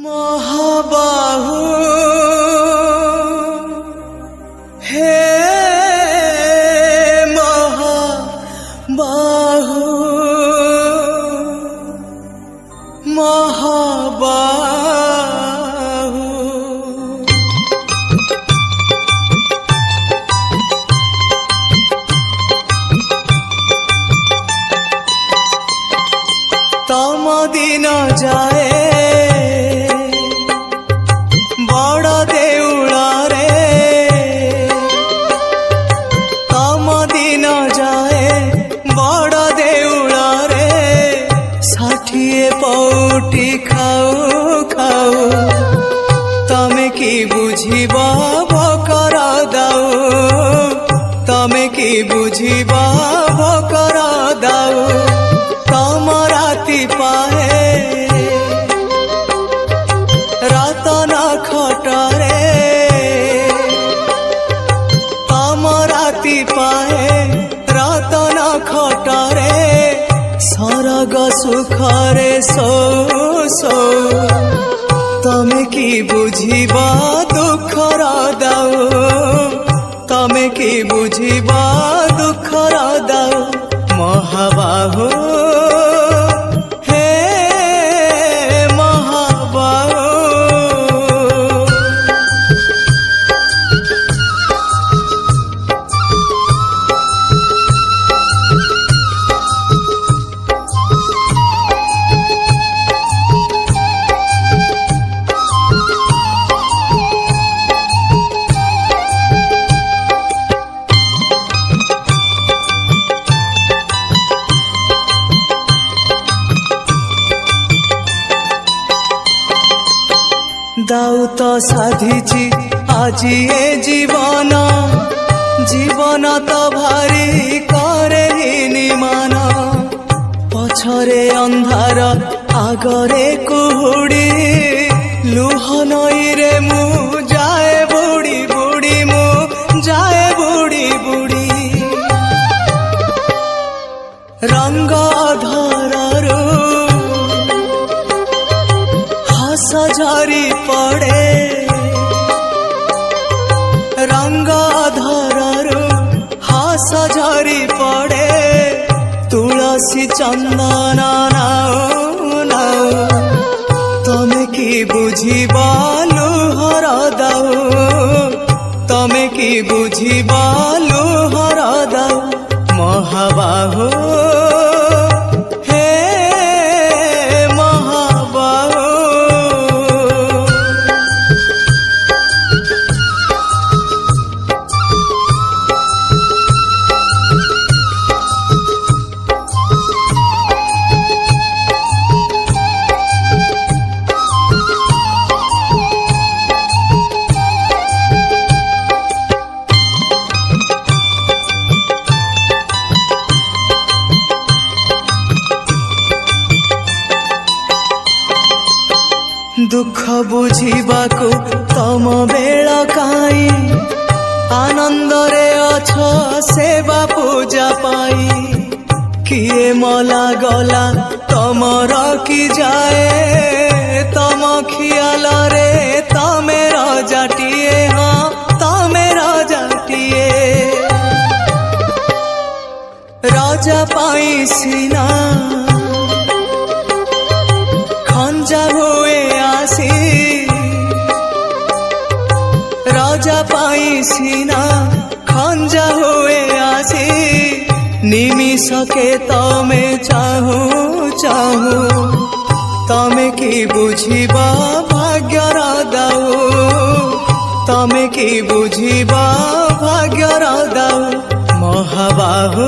মহাবাহু হে মহাবাহু মহাবাহু তম দিন যায় বড় দেউଳରେ তম দিন যায় বড় দেউଳରେ ষাঠিଏ পৌটি খাও খাও তমে কি বুঝিব ভকর দাও তমে কি বুঝিব ভকর দাও তম রাতি পায়ে রতন খটরে তম রাতি পায়ে রতন খটরে স্বর্গ সুখরে সৌ সৌ তমে কি বুঝিব দুঃখর দাও তমে কি বুঝিব দুঃখর দাও মহাবাহু দাও তো সাধিছি আজি এ জীবন জীবন তো ভারি করে নিমান পছরে ଅନ୍ଧାର আগরে কুহুড়ি লুহ নইরে মু যায় বুড়ি বুড়ি মু যায় বুড়ি বুড়ি রঙ্গ ধররু হাস ঝরি পড়ে রঙ্গ ধররু হাস ঝরি পড়ে তুলসী চন্দন নাও নাও তমে কি বুঝিব লুহর দাও তমে কি বুঝিব লুহর দাও মহাবাহু দুঃখ বুঝিবাকু তম বেଳ কাই আনন্দরে অছ সেবা পূজা পাই কিয়ে মলা গলা তমর কি যায় তম খিয়ালরে তমে রাজাটিয়ে হ্যাঁ তমে রাজাটিয়ে রাজা পাই সিনা খঞ্জা হয়ে আসি রাজা পাই সিনা খঞ্জা হয়ে আসি নিমিষকে তমে চাহু চাহু তমে কি বুঝিব ভাগ্যর দাও তমে কি বুঝিব ভাগ্যর দাও মহাবাহু